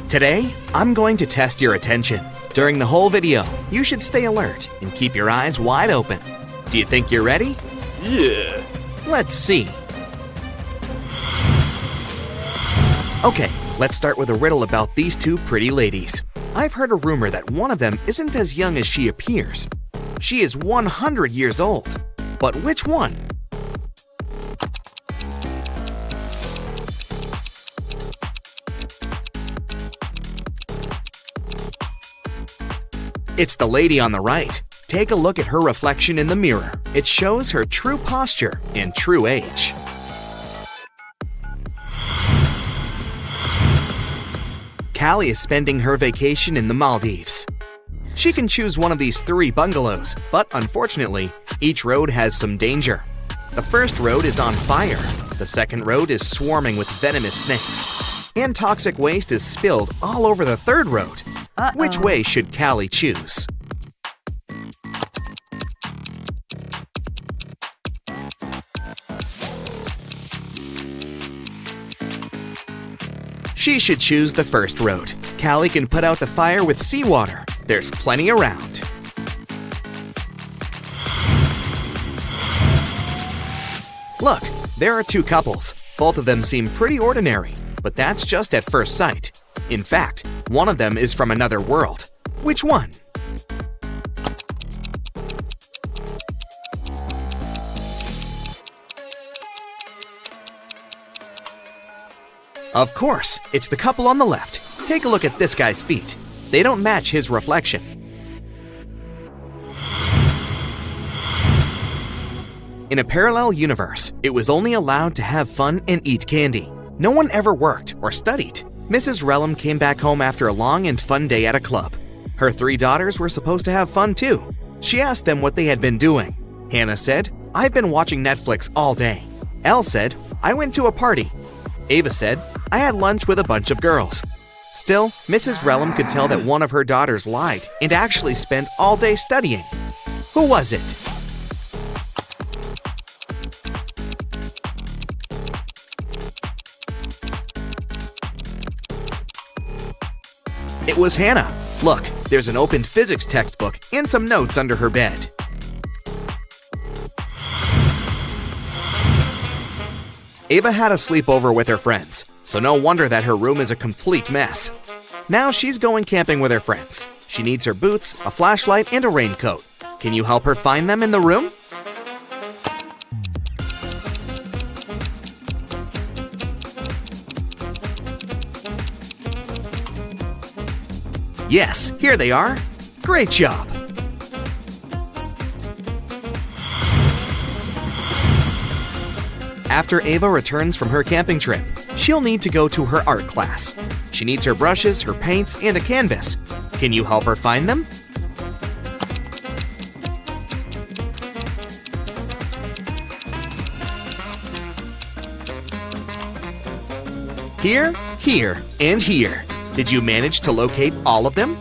Today, I'm going to test your attention. During the whole video, you should stay alert and keep your eyes wide open. Do you think you're ready? Yeah. Let's see. Okay, let's start with a riddle about these two pretty ladies. I've heard a rumor that one of them isn't as young as she appears. She is 100 years old. But which one? It's the lady on the right. Take a look at her reflection in the mirror. It shows her true posture and true age. Callie is spending her vacation in the Maldives. She can choose one of these 3 bungalows, but unfortunately, each road has some danger. The first road is on fire. The second road is swarming with venomous snakes. And toxic waste is spilled all over the third road. Which way should Callie choose? She should choose the first road. Callie can put out the fire with seawater. There's plenty around. Look, there are 2 couples. Both of them seem pretty ordinary, but that's just at first sight. In fact, one of them is from another world. Which one? Of course, it's the couple on the left. Take a look at this guy's feet. They don't match his reflection. In a parallel universe, it was only allowed to have fun and eat candy. No one ever worked or studied. Mrs. Relum came back home after a long and fun day at a club. Her 3 daughters were supposed to have fun too. She asked them what they had been doing. Hannah said, "I've been watching Netflix all day." Elle said, "I went to a party." Ava said, "I had lunch with a bunch of girls." Still, Mrs. Relum could tell that one of her daughters lied and actually spent all day studying. Who was it? It was Hannah. Look, there's an opened physics textbook and some notes under her bed. Ava had a sleepover with her friends, so no wonder that her room is a complete mess. Now she's going camping with her friends. She needs her boots, a flashlight, and a raincoat. Can you help her find them in the room? Yes, here they are. Great job. After Ava returns from her camping trip, she'll need to go to her art class. She needs her brushes, her paints, and a canvas. Can you help her find them? Here, here, and here. Did you manage to locate all of them?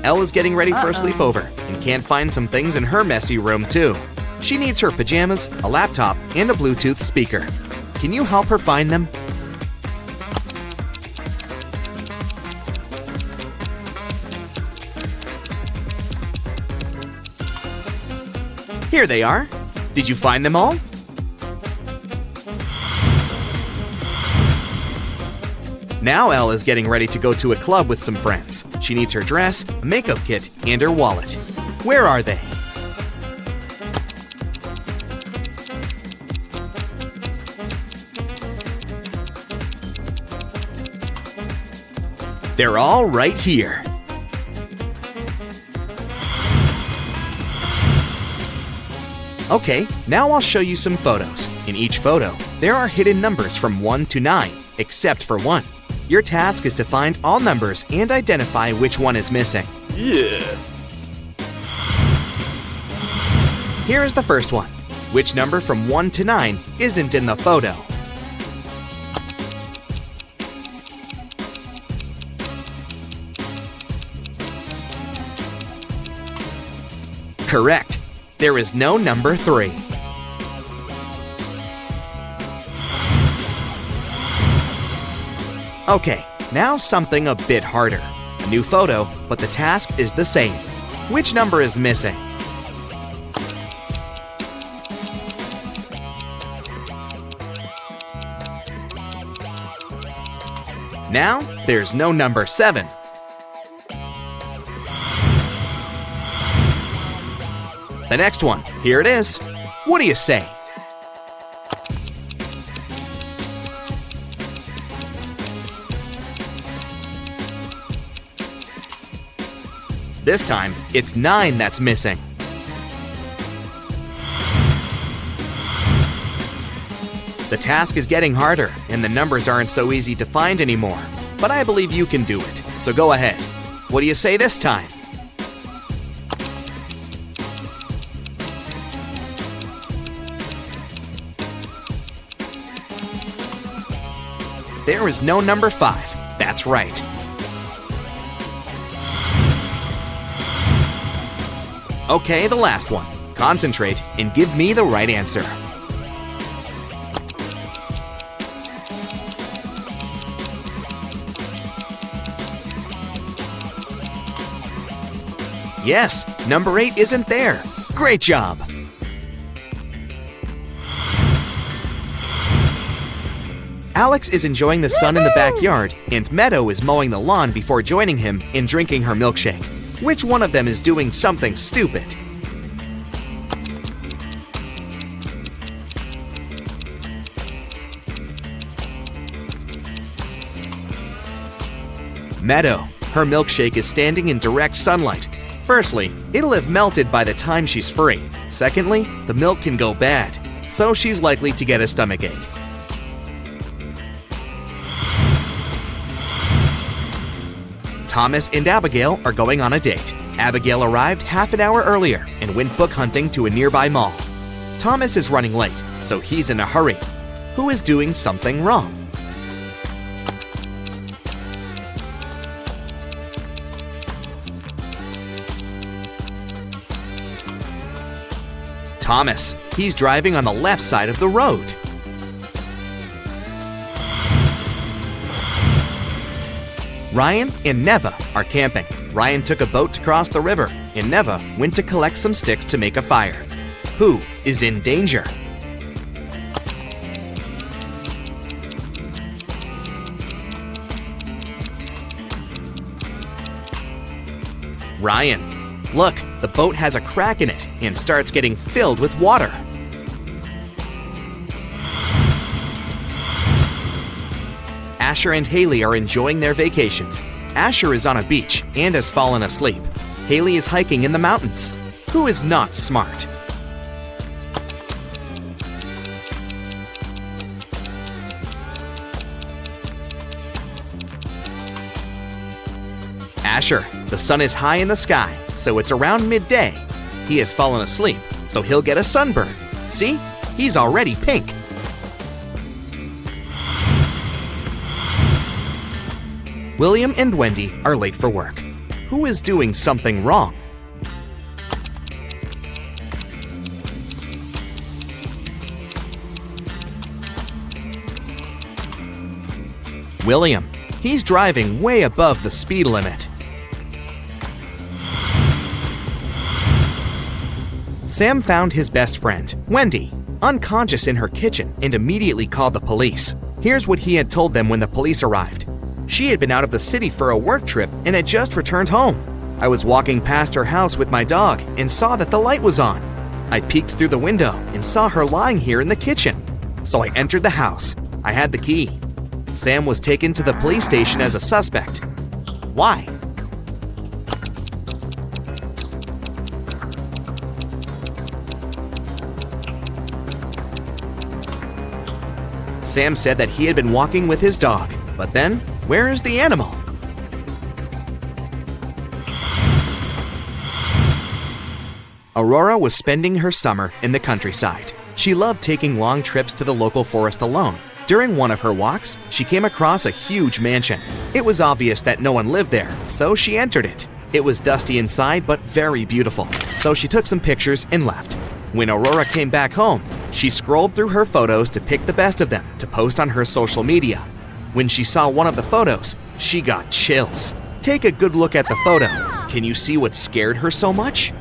Elle is getting ready for a sleepover and can't find some things in her messy room too. She needs her pajamas, a laptop, and a Bluetooth speaker. Can you help her find them? Here they are. Did you find them all? Now Elle is getting ready to go to a club with some friends. She needs her dress, a makeup kit, and her wallet. Where are they? They're all right here. Okay, now I'll show you some photos. In each photo, there are hidden numbers from 1 to 9, except for 1. Your task is to find all numbers and identify which one is missing. Yeah. Here is the first one. Which number from 1 to 9 isn't in the photo? Correct. There is no number 3. Okay, now something a bit harder. A new photo, but the task is the same. Which number is missing? Now, there's no number 7. The next one, here it is. What do you say? This time, it's 9 that's missing. The task is getting harder, and the numbers aren't so easy to find anymore. But I believe you can do it, so go ahead. What do you say this time? There is no number 5. That's right. Okay, the last one. Concentrate and give me the right answer. Yes, number 8 isn't there. Great job! Alex is enjoying the sun in the backyard, and Meadow is mowing the lawn before joining him and drinking her milkshake. Which one of them is doing something stupid? Meadow. Her milkshake is standing in direct sunlight. Firstly, it'll have melted by the time she's free. Secondly, the milk can go bad, so she's likely to get a stomachache. Thomas and Abigail are going on a date. Abigail arrived half an hour earlier and went book hunting to a nearby mall. Thomas is running late, so he's in a hurry. Who is doing something wrong? Thomas. He's driving on the left side of the road. Ryan and Neva are camping. Ryan took a boat to cross the river, and Neva went to collect some sticks to make a fire. Who is in danger? Ryan. Look, the boat has a crack in it and starts getting filled with water. Asher and Haley are enjoying their vacations. Asher is on a beach and has fallen asleep. Haley is hiking in the mountains. Who is not smart? Asher. The sun is high in the sky, so it's around midday. He has fallen asleep, so he'll get a sunburn. See? He's already pink. William and Wendy are late for work. Who is doing something wrong? William. He's driving way above the speed limit. Sam found his best friend, Wendy, unconscious in her kitchen and immediately called the police. Here's what he had told them when the police arrived. She had been out of the city for a work trip and had just returned home. I was walking past her house with my dog and saw that the light was on. I peeked through the window and saw her lying here in the kitchen. So I entered the house. I had the key. Sam was taken to the police station as a suspect. Why? Sam said that he had been walking with his dog, but then, where is the animal? Aurora was spending her summer in the countryside. She loved taking long trips to the local forest alone. During one of her walks, she came across a huge mansion. It was obvious that no one lived there, so she entered it. It was dusty inside, but very beautiful, so she took some pictures and left. When Aurora came back home, she scrolled through her photos to pick the best of them to post on her social media. When she saw one of the photos, she got chills. Take a good look at the photo. Can you see what scared her so much?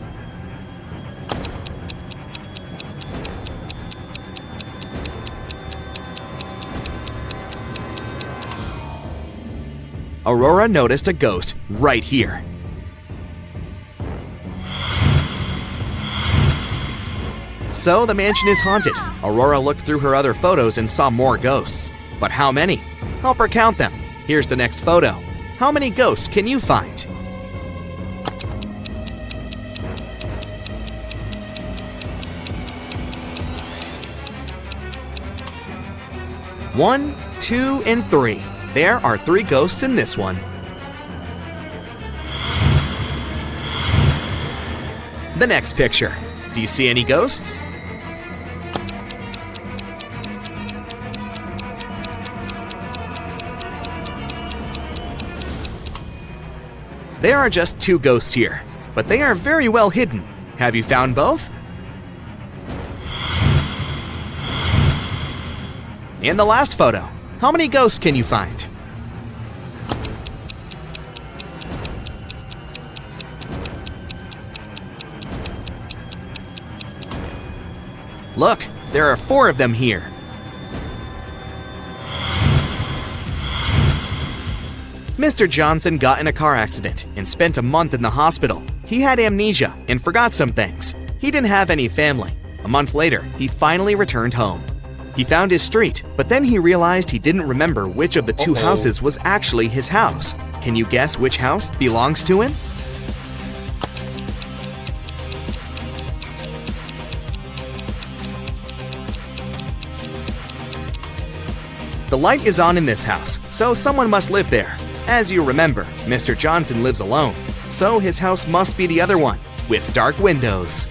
Aurora noticed a ghost right here. So the mansion is haunted. Aurora looked through her other photos and saw more ghosts. But how many? Help her count them. Here's the next photo. How many ghosts can you find? One, 2, and 3. There are 3 ghosts in this one. The next picture. Do you see any ghosts? There are just 2 ghosts here, but they are very well hidden. Have you found both? In the last photo, how many ghosts can you find? Look, there are 4 of them here. Mr. Johnson got in a car accident and spent a month in the hospital. He had amnesia and forgot some things. He didn't have any family. A month later, he finally returned home. He found his street, but then he realized he didn't remember which of the 2 houses was actually his house. Can you guess which house belongs to him? The light is on in this house, so someone must live there. As you remember, Mr. Johnson lives alone, so his house must be the other one, with dark windows.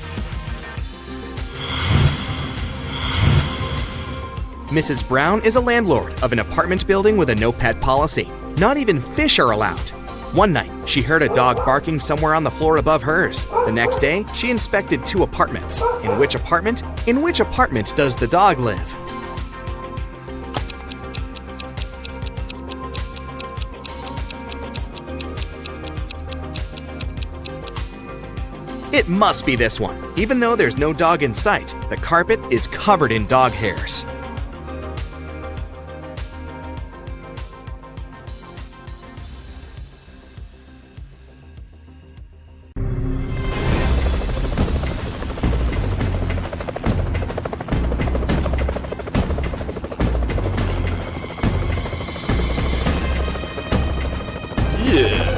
Mrs. Brown is a landlord of an apartment building with a no-pet policy. Not even fish are allowed. One night, she heard a dog barking somewhere on the floor above hers. The next day, she inspected 2 apartments. In which apartment does the dog live? It must be this one. Even though there's no dog in sight, the carpet is covered in dog hairs.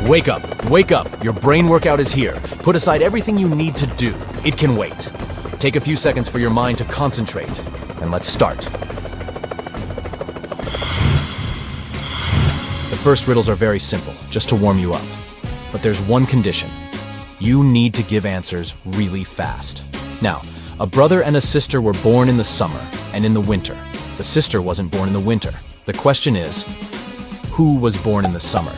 Wake up, wake up. Your brain workout is here. Put aside everything you need to do. It can wait. Take a few seconds for your mind to concentrate, and let's start. The first riddles are very simple, just to warm you up. But there's one condition. You need to give answers really fast. Now, a brother and a sister were born in the summer and in the winter. The sister wasn't born in the winter. The question is, who was born in the summer?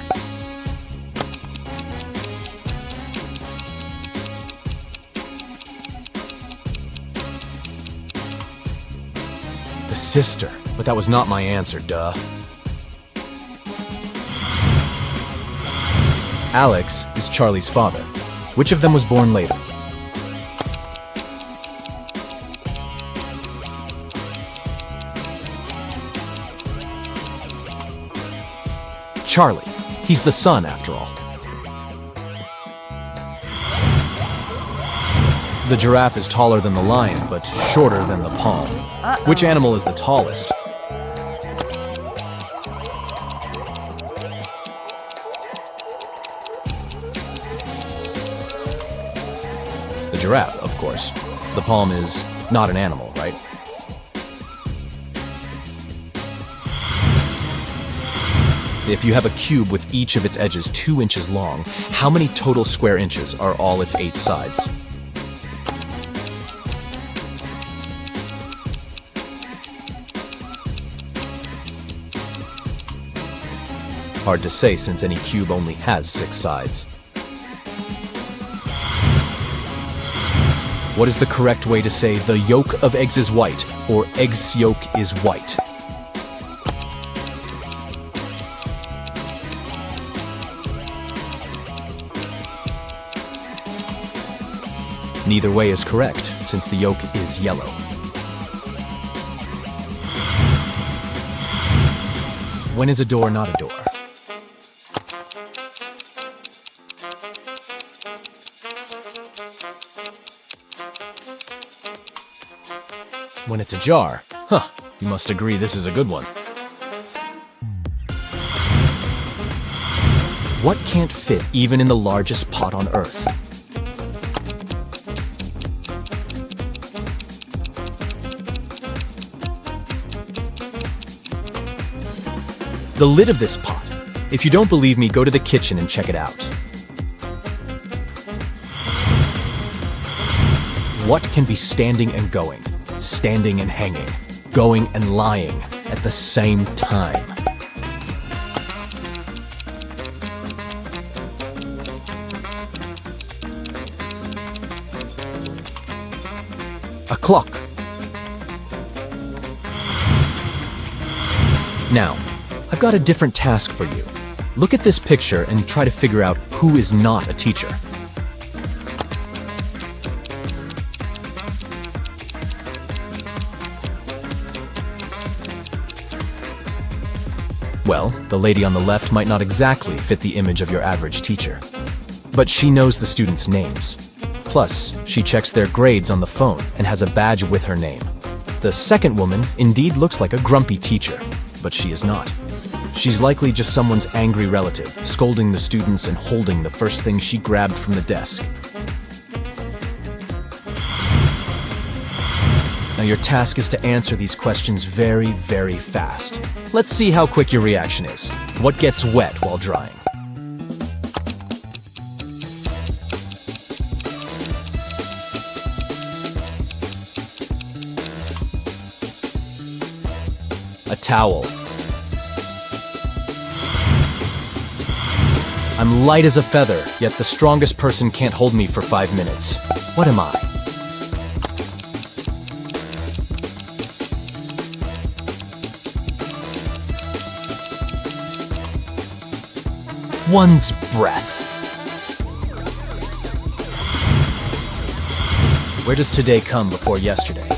Sister, but that was not my answer, duh. Alex is Charlie's father. Which of them was born later? Charlie. He's the son, after all. The giraffe is taller than the lion, but shorter than the palm. Which animal is the tallest? The giraffe, of course. The palm is not an animal, right? If you have a cube with each of its edges 2 inches long, how many total square inches are all its 8 sides? Hard to say since any cube only has 6 sides. What is the correct way to say the yolk of eggs is white or eggs yolk is white? Neither way is correct, since the yolk is yellow. When is a door not a door? When it's a jar. Huh, you must agree this is a good one. What can't fit even in the largest pot on Earth? The lid of this pot. If you don't believe me, go to the kitchen and check it out. What can be standing and going, standing and hanging, going and lying at the same time? A clock. Now, I've got a different task for you. Look at this picture and try to figure out who is not a teacher. Well, the lady on the left might not exactly fit the image of your average teacher. But she knows the students' names. Plus, she checks their grades on the phone and has a badge with her name. The second woman indeed looks like a grumpy teacher, but she is not. She's likely just someone's angry relative, scolding the students and holding the first thing she grabbed from the desk. Now your task is to answer these questions very, very fast. Let's see how quick your reaction is. What gets wet while drying? A towel. I'm light as a feather, yet the strongest person can't hold me for 5 minutes. What am I? One's breath. Where does today come before yesterday?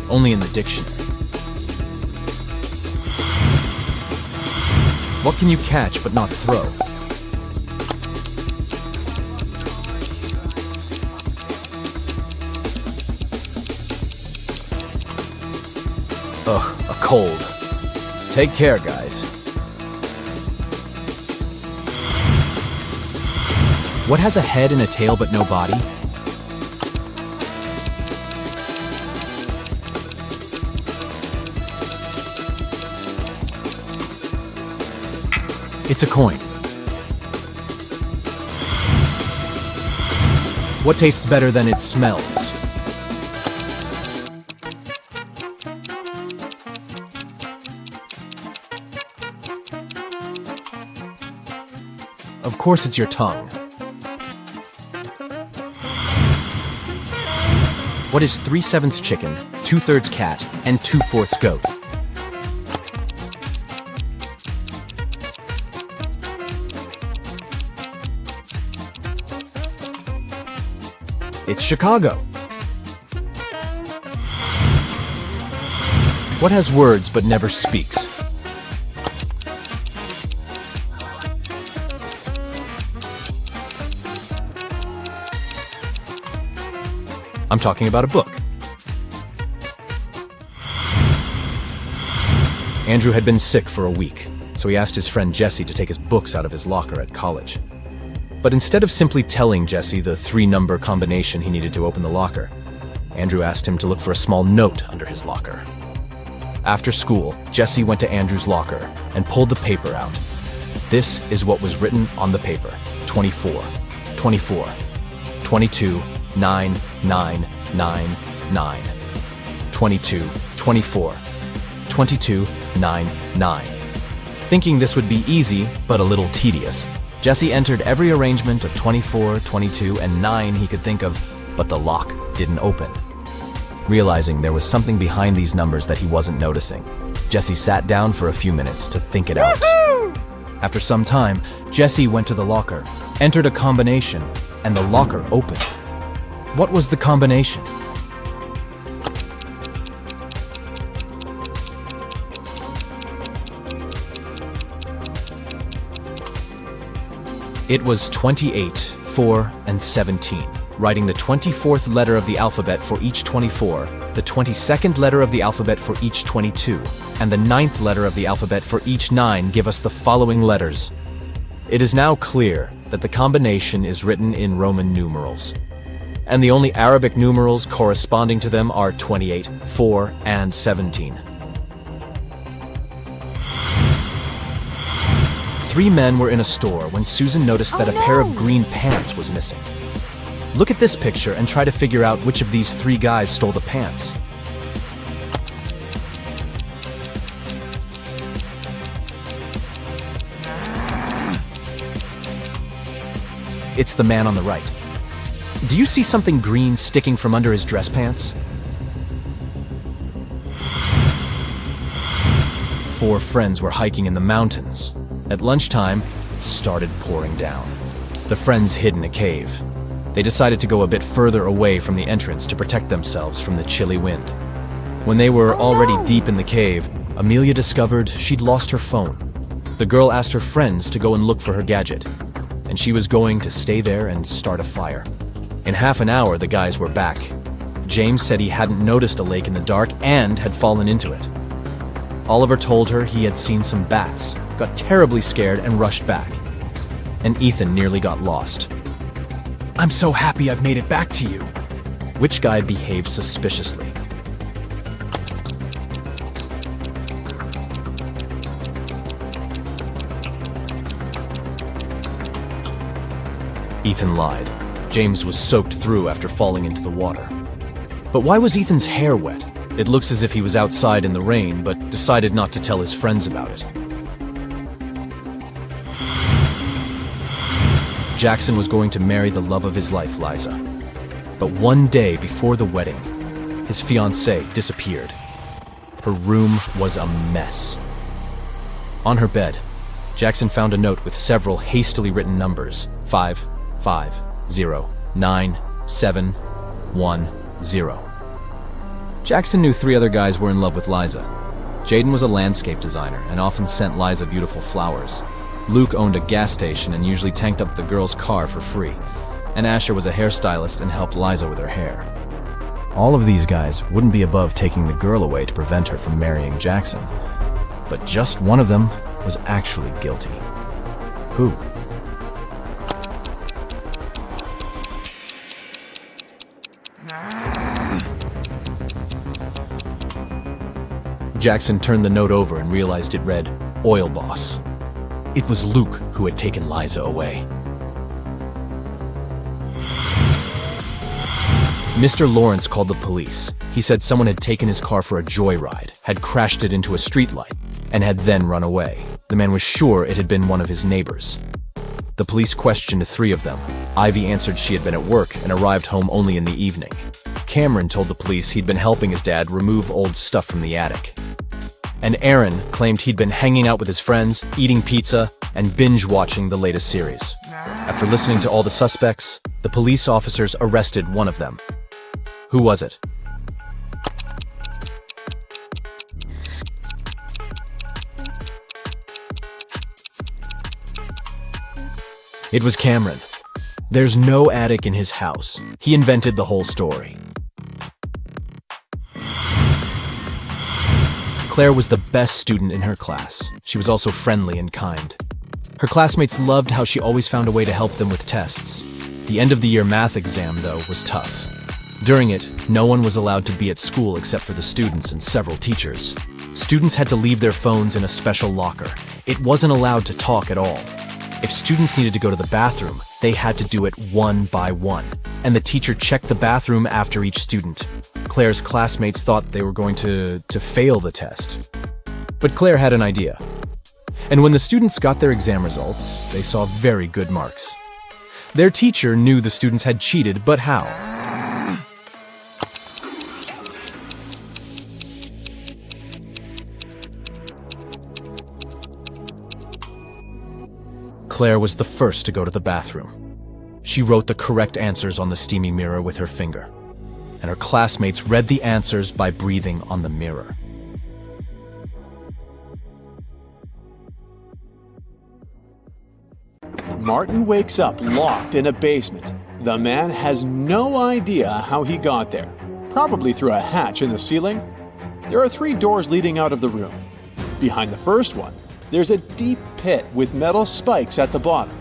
Only in the dictionary. What can you catch but not throw? Ugh, a cold. Take care, guys. What has a head and a tail but no body? It's a coin. What tastes better than it smells? Of course it's your tongue. What is 3/7 chicken, 2/3 cat, and 2/4 goat? It's Chicago. What has words but never speaks? I'm talking about a book. Andrew had been sick for a week, so he asked his friend Jesse to take his books out of his locker at college. But instead of simply telling Jesse the 3-number combination he needed to open the locker, Andrew asked him to look for a small note under his locker. After school, Jesse went to Andrew's locker and pulled the paper out. This is what was written on the paper: 24, 24, 22, 9, 9, 9, 9, 22, 24, 22, 9, 9. Thinking this would be easy, but a little tedious, Jesse entered every arrangement of 24, 22, and 9 he could think of, but the lock didn't open. Realizing there was something behind these numbers that he wasn't noticing, Jessie sat down for a few minutes to think it out. After some time, Jessie went to the locker, entered a combination, and the locker opened. What was the combination? It was 28, 4, and 17, writing the 24th letter of the alphabet for each 24, the 22nd letter of the alphabet for each 22, and the 9th letter of the alphabet for each 9 give us the following letters. It is now clear that the combination is written in Roman numerals, and the only Arabic numerals corresponding to them are 28, 4, and 17. 3 men were in a store when Susan noticed that a pair of green pants was missing. Look at this picture and try to figure out which of these 3 guys stole the pants. It's the man on the right. Do you see something green sticking from under his dress pants? 4 friends were hiking in the mountains. At lunchtime, it started pouring down. The friends hid in a cave. They decided to go a bit further away from the entrance to protect themselves from the chilly wind. When they were already deep in the cave, Amelia discovered she'd lost her phone. The girl asked her friends to go and look for her gadget, and she was going to stay there and start a fire. In half an hour, the guys were back. James said he hadn't noticed a lake in the dark and had fallen into it. Oliver told her he had seen some bats, got terribly scared and rushed back. And Ethan nearly got lost. "I'm so happy I've made it back to you." Which guy behaved suspiciously? Ethan lied. James was soaked through after falling into the water. But why was Ethan's hair wet? It looks as if he was outside in the rain, but decided not to tell his friends about it. Jackson was going to marry the love of his life, Liza. But one day before the wedding, his fiancée disappeared. Her room was a mess. On her bed, Jackson found a note with several hastily written numbers: 5, 5, 0, 9, 7, 1, 0. Jackson knew 3 other guys were in love with Liza. Jaden was a landscape designer and often sent Liza beautiful flowers. Luke owned a gas station and usually tanked up the girl's car for free. And Asher was a hairstylist and helped Liza with her hair. All of these guys wouldn't be above taking the girl away to prevent her from marrying Jackson. But just one of them was actually guilty. Who? Jackson turned the note over and realized it read, "Oil Boss." It was Luke who had taken Liza away. Mr. Lawrence called the police. He said someone had taken his car for a joyride, had crashed it into a streetlight, and had then run away. The man was sure it had been one of his neighbors. The police questioned 3 of them. Ivy answered she had been at work and arrived home only in the evening. Cameron told the police he'd been helping his dad remove old stuff from the attic. And Aaron claimed he'd been hanging out with his friends, eating pizza, and binge-watching the latest series. After listening to all the suspects, the police officers arrested one of them. Who was it? It was Cameron. There's no attic in his house. He invented the whole story. Claire was the best student in her class. She was also friendly and kind. Her classmates loved how she always found a way to help them with tests. The end-of-the-year math exam, though, was tough. During it, no one was allowed to be at school except for the students and several teachers. Students had to leave their phones in a special locker. It wasn't allowed to talk at all. If students needed to go to the bathroom, they had to do it one by one, and the teacher checked the bathroom after each student. Claire's classmates thought they were going to fail the test. But Claire had an idea. And when the students got their exam results, they saw very good marks. Their teacher knew the students had cheated, but how? Claire was the first to go to the bathroom. She wrote the correct answers on the steamy mirror with her finger, and her classmates read the answers by breathing on the mirror. Martin wakes up locked in a basement. The man has no idea how he got there, probably through a hatch in the ceiling. There are 3 doors leading out of the room. Behind the first one, there's a deep pit with metal spikes at the bottom.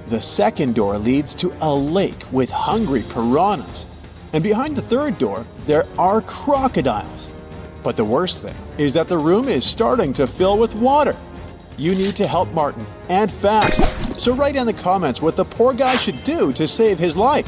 The second door leads to a lake with hungry piranhas. And behind the third door, there are crocodiles. But the worst thing is that the room is starting to fill with water. You need to help Martin, and fast. So write in the comments what the poor guy should do to save his life.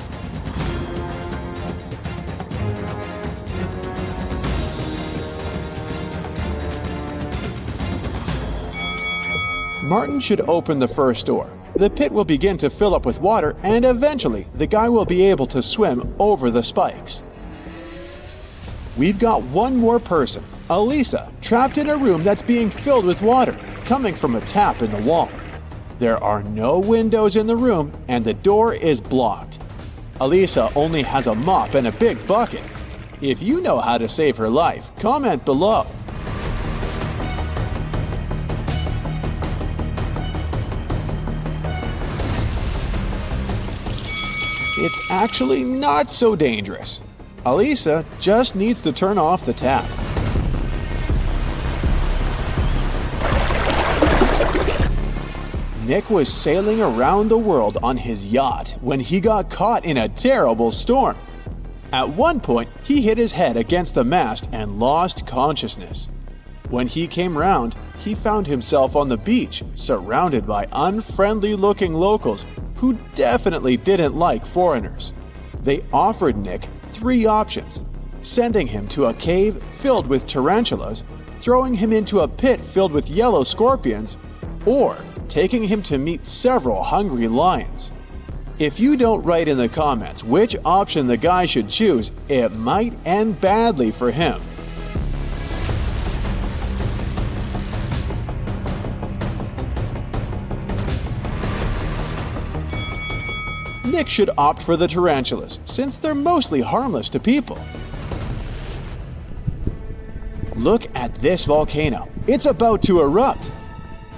Martin should open the first door. The pit will begin to fill up with water, and eventually the guy will be able to swim over the spikes. We've got one more person, Elisa, trapped in a room that's being filled with water, coming from a tap in the wall. There are no windows in the room, and the door is blocked. Elisa only has a mop and a big bucket. If you know how to save her life, comment below. It's actually not so dangerous. Elisa just needs to turn off the tap. Nick was sailing around the world on his yacht when he got caught in a terrible storm. At one point, he hit his head against the mast and lost consciousness. When he came round, he found himself on the beach, surrounded by unfriendly-looking locals who definitely didn't like foreigners. They offered Nick 3 options: sending him to a cave filled with tarantulas, throwing him into a pit filled with yellow scorpions, or taking him to meet several hungry lions. If you don't write in the comments which option the guy should choose, it might end badly for him. Nick should opt for the tarantulas, since they're mostly harmless to people. Look at this volcano. It's about to erupt.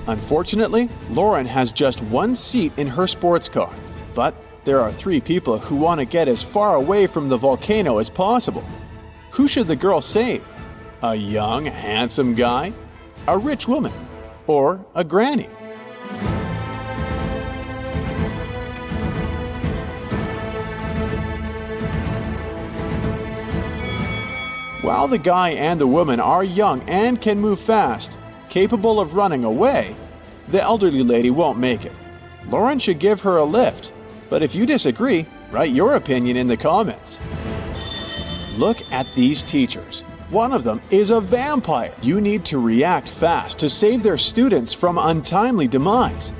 Unfortunately, Lauren has just 1 seat in her sports car, but there are 3 people who want to get as far away from the volcano as possible. Who should the girl save? A young, handsome guy? A rich woman? Or a granny? While the guy and the woman are young and can move fast, capable of running away, the elderly lady won't make it. Lauren should give her a lift, but if you disagree, write your opinion in the comments. Look at these teachers. One of them is a vampire. You need to react fast to save their students from untimely demise.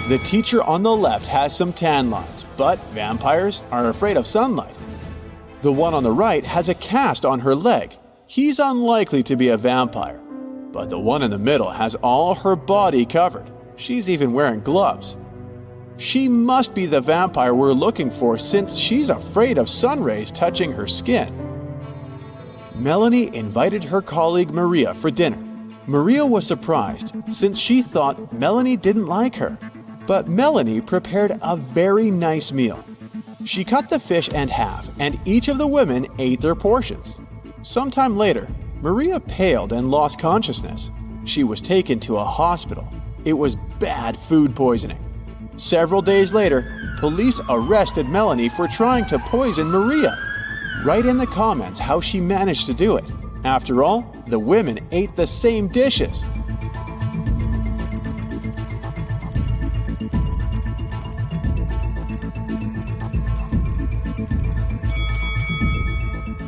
The teacher on the left has some tan lines, but vampires are afraid of sunlight. The one on the right has a cast on her leg. He's unlikely to be a vampire. But the one in the middle has all her body covered. She's even wearing gloves. She must be the vampire we're looking for, since she's afraid of sun rays touching her skin. Melanie invited her colleague Maria for dinner. Maria was surprised, since she thought Melanie didn't like her. But Melanie prepared a very nice meal. She cut the fish in half, and each of the women ate their portions. Sometime later, Maria paled and lost consciousness. She was taken to a hospital. It was bad food poisoning. Several days later, police arrested Melanie for trying to poison Maria. Write in the comments how she managed to do it. After all, the women ate the same dishes.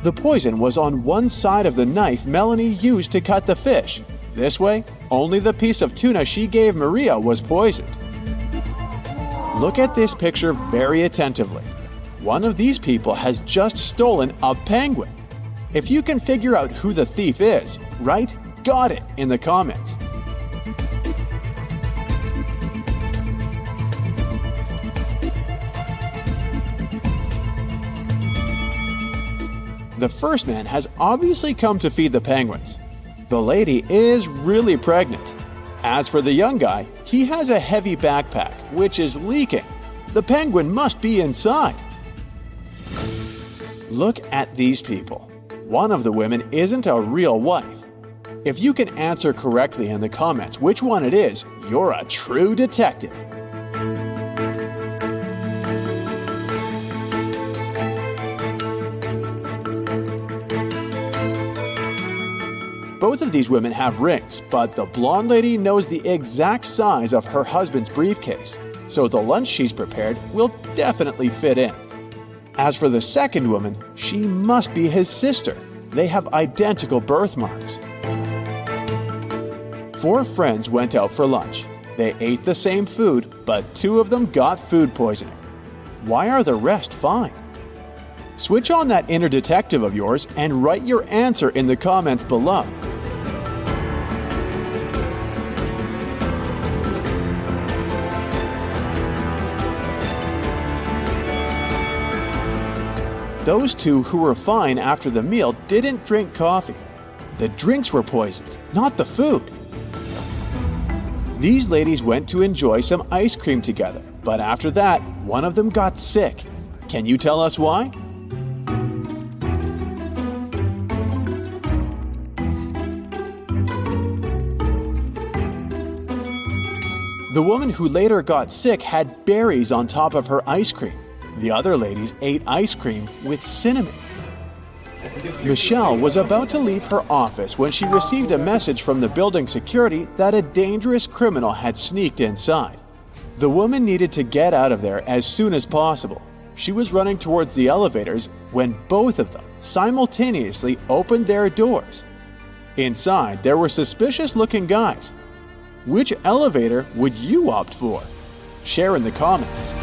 The poison was on one side of the knife Melanie used to cut the fish. This way, only the piece of tuna she gave Maria was poisoned. Look at this picture very attentively. One of these people has just stolen a penguin. If you can figure out who the thief is, write "got it" in the comments. The first man has obviously come to feed the penguins. The lady is really pregnant. As for the young guy, he has a heavy backpack, which is leaking. The penguin must be inside. Look at these people. One of the women isn't a real wife. If you can answer correctly in the comments which one it is, you're a true detective. Both of these women have rings, but the blonde lady knows the exact size of her husband's briefcase, so the lunch she's prepared will definitely fit in. As for the second woman, she must be his sister. They have identical birthmarks. 4 friends went out for lunch. They ate the same food, but 2 of them got food poisoning. Why are the rest fine? Switch on that inner detective of yours and write your answer in the comments below. Those 2 who were fine after the meal didn't drink coffee. The drinks were poisoned, not the food. These ladies went to enjoy some ice cream together, but after that, one of them got sick. Can you tell us why? The woman who later got sick had berries on top of her ice cream. The other ladies ate ice cream with cinnamon. Michelle was about to leave her office when she received a message from the building security that a dangerous criminal had sneaked inside. The woman needed to get out of there as soon as possible. She was running towards the elevators when both of them simultaneously opened their doors. Inside, there were suspicious-looking guys. Which elevator would you opt for? Share in the comments.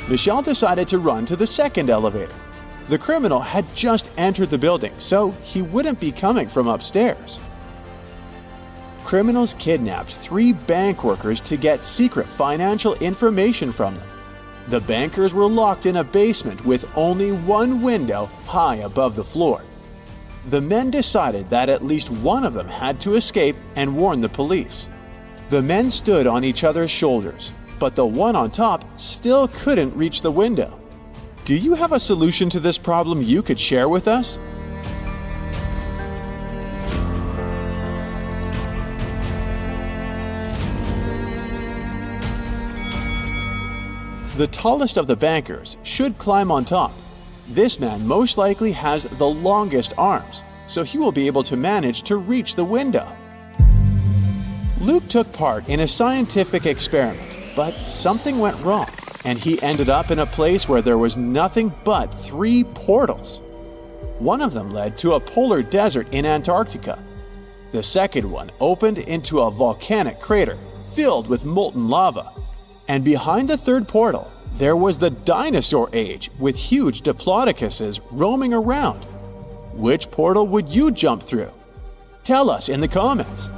Michelle decided to run to the second elevator. The criminal had just entered the building, so he wouldn't be coming from upstairs. Criminals kidnapped 3 bank workers to get secret financial information from them. The bankers were locked in a basement with only one window high above the floor. The men decided that at least one of them had to escape and warn the police. The men stood on each other's shoulders, but the one on top still couldn't reach the window. Do you have a solution to this problem you could share with us? The tallest of the bankers should climb on top. This man most likely has the longest arms, so he will be able to manage to reach the window. Luke took part in a scientific experiment, but something went wrong, and he ended up in a place where there was nothing but 3 portals. One of them led to a polar desert in Antarctica. The second one opened into a volcanic crater filled with molten lava. And behind the third portal, there was the dinosaur age with huge diplodocuses roaming around. Which portal would you jump through? Tell us in the comments.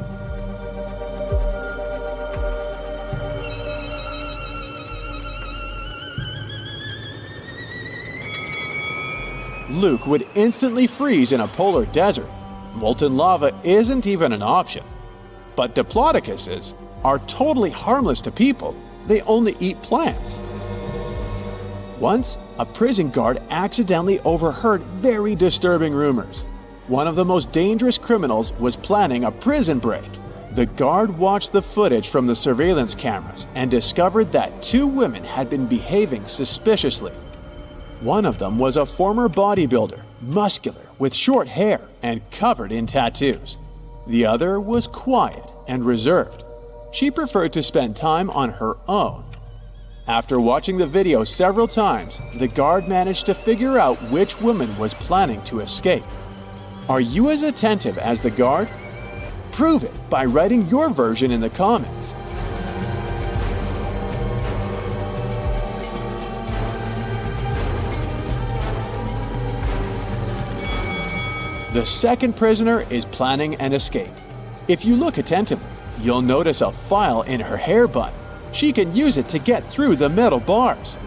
Luke would instantly freeze in a polar desert. Molten lava isn't even an option. But diplodocuses are totally harmless to people. They only eat plants. Once, a prison guard accidentally overheard very disturbing rumors. One of the most dangerous criminals was planning a prison break. The guard watched the footage from the surveillance cameras and discovered that 2 women had been behaving suspiciously. One of them was a former bodybuilder, muscular, with short hair and covered in tattoos. The other was quiet and reserved. She preferred to spend time on her own. After watching the video several times, the guard managed to figure out which woman was planning to escape. Are you as attentive as the guard? Prove it by writing your version in the comments. The second prisoner is planning an escape. If you look attentively, you'll notice a file in her hair bun. She can use it to get through the metal bars.